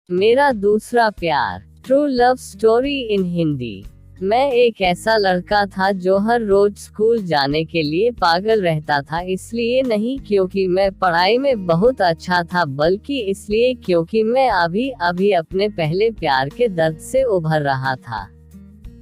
मेरा दूसरा प्यार, true love story in Hindi. मैं एक ऐसा लड़का था जो हर रोज स्कूल जाने के लिए पागल रहता था, इसलिए नहीं क्योंकि मैं पढ़ाई में बहुत अच्छा था, बल्कि इसलिए क्योंकि मैं अभी अभी अपने पहले प्यार के दर्द से उभर रहा था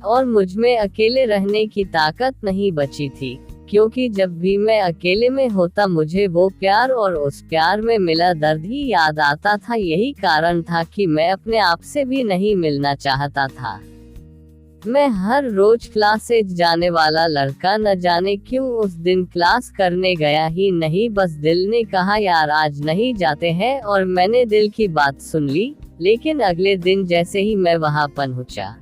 और मुझमें अकेले रहने की ताकत नहीं बची थी, क्योंकि जब भी मैं अकेले में होता मुझे वो प्यार और उस प्यार में मिला दर्द ही याद आता था। यही कारण था कि मैं अपने आप से भी नहीं मिलना चाहता था। मैं हर रोज क्लासेज जाने वाला लड़का, न जाने क्यों उस दिन क्लास करने गया ही नहीं, बस दिल ने कहा यार आज नहीं जाते हैं, और मैंने दिल की बात सुन ली। लेकिन अगले दिन जैसे ही मैं वहां पहुंचा,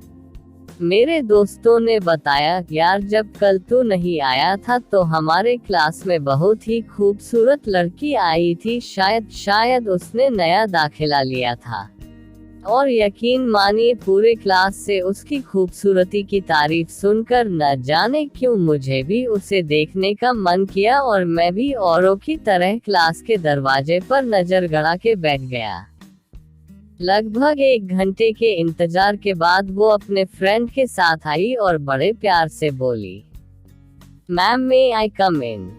मेरे दोस्तों ने बताया यार जब कल तू नहीं आया था तो हमारे क्लास में बहुत ही खूबसूरत लड़की आई थी, शायद उसने नया दाखिला लिया था। और यकीन मानिए पूरे क्लास से उसकी खूबसूरती की तारीफ सुनकर न जाने क्यों मुझे भी उसे देखने का मन किया, और मैं भी औरों की तरह क्लास के दरवाजे पर नजर गड़ा के बैठ गया। लगभग 1 घंटे के इंतजार के बाद वो अपने फ्रेंड के साथ आई और बड़े प्यार से बोली, मैम मे आई कम इन।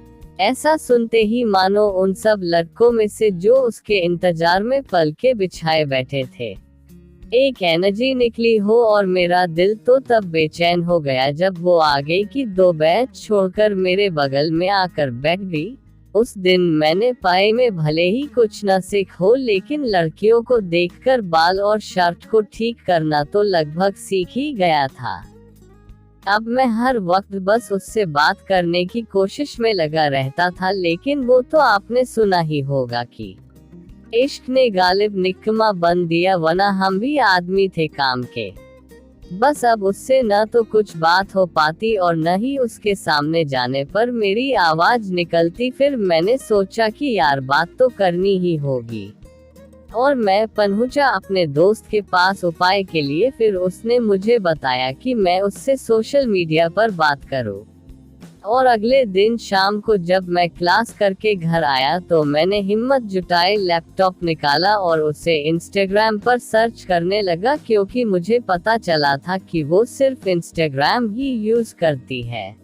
ऐसा सुनते ही मानो उन सब लड़कों में से जो उसके इंतजार में पलके बिछाए बैठे थे एक एनर्जी निकली हो, और मेरा दिल तो तब बेचैन हो गया जब वो आगे की 2 बेंच छोड़कर मेरे बगल में आकर बैठ गई। उस दिन मैंने पाए में भले ही कुछ न सीख हो, लेकिन लड़कियों को देखकर बाल और शर्ट को ठीक करना तो लगभग सीख ही गया था। अब मैं हर वक्त बस उससे बात करने की कोशिश में लगा रहता था, लेकिन वो तो आपने सुना ही होगा कि इश्क ने गालिब निकम्मा बन दिया, वरना हम भी आदमी थे काम के। बस अब उससे न तो कुछ बात हो पाती और न ही उसके सामने जाने पर मेरी आवाज निकलती। फिर मैंने सोचा कि यार बात तो करनी ही होगी, और मैं पहुंचा अपने दोस्त के पास उपाय के लिए। फिर उसने मुझे बताया कि मैं उससे सोशल मीडिया पर बात करूं। और अगले दिन शाम को जब मैं क्लास करके घर आया तो मैंने हिम्मत जुटाई, लैपटॉप निकाला और उसे इंस्टाग्राम पर सर्च करने लगा, क्योंकि मुझे पता चला था कि वो सिर्फ इंस्टाग्राम ही यूज करती है।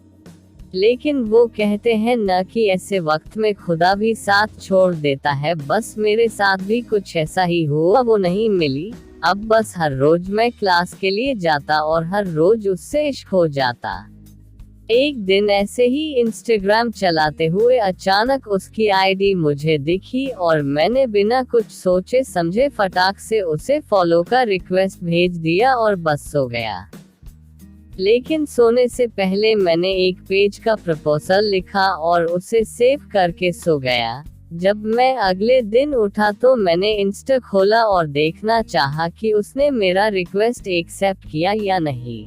लेकिन वो कहते हैं न कि ऐसे वक्त में खुदा भी साथ छोड़ देता है, बस मेरे साथ भी कुछ ऐसा ही हुआ। वो नहीं मिली। अब बस हर रोज मैं क्लास के लिए जाता और हर रोज उससे इश्क हो जाता। एक दिन ऐसे ही इंस्टाग्राम चलाते हुए अचानक उसकी आईडी मुझे दिखी और मैंने बिना कुछ सोचे समझे फटाक से उसे फॉलो का रिक्वेस्ट भेज दिया और बस सो गया। लेकिन सोने से पहले मैंने एक पेज का प्रपोजल लिखा और उसे सेव करके सो गया। जब मैं अगले दिन उठा तो मैंने इंस्टा खोला और देखना चाहा कि उसने मेरा रिक्वेस्ट एक्सेप्ट किया या नहीं,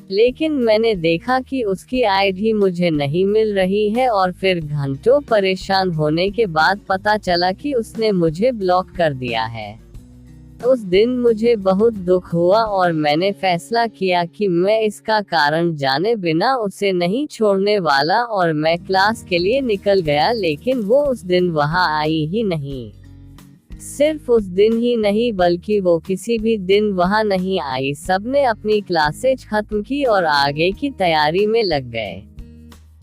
लेकिन मैंने देखा कि उसकी आईडी मुझे नहीं मिल रही है। और फिर घंटों परेशान होने के बाद पता चला कि उसने मुझे ब्लॉक कर दिया है। उस दिन मुझे बहुत दुख हुआ और मैंने फैसला किया कि मैं इसका कारण जाने बिना उसे नहीं छोड़ने वाला, और मैं क्लास के लिए निकल गया। लेकिन वो उस दिन वहां आई ही नहीं। सिर्फ उस दिन ही नहीं बल्कि वो किसी भी दिन वहां नहीं आई। सबने अपनी क्लासेज खत्म की और आगे की तैयारी में लग गए,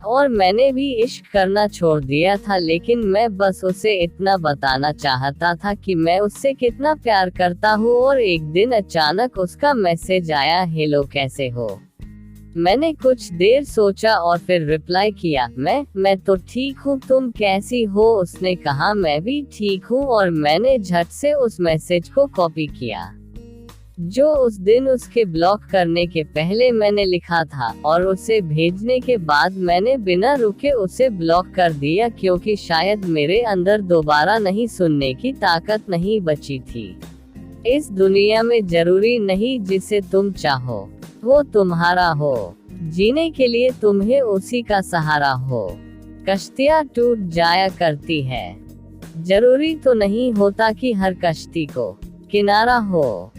और मैंने भी इश्क करना छोड़ दिया था। लेकिन मैं बस उसे इतना बताना चाहता था कि मैं उससे कितना प्यार करता हूँ। और एक दिन अचानक उसका मैसेज आया, हेलो कैसे हो। मैंने कुछ देर सोचा और फिर रिप्लाई किया, मैं तो ठीक हूँ, तुम कैसी हो। उसने कहा मैं भी ठीक हूँ, और मैंने झट से उस मैसेज को कॉपी किया जो उस दिन उसके ब्लॉक करने के पहले मैंने लिखा था, और उसे भेजने के बाद मैंने बिना रुके उसे ब्लॉक कर दिया, क्योंकि शायद मेरे अंदर दोबारा नहीं सुनने की ताकत नहीं बची थी। इस दुनिया में जरूरी नहीं जिसे तुम चाहो वो तुम्हारा हो, जीने के लिए तुम्हें उसी का सहारा हो। कश्तियाँ टूट जाया करती है, जरूरी तो नहीं होता कि हर कश्ती को किनारा हो।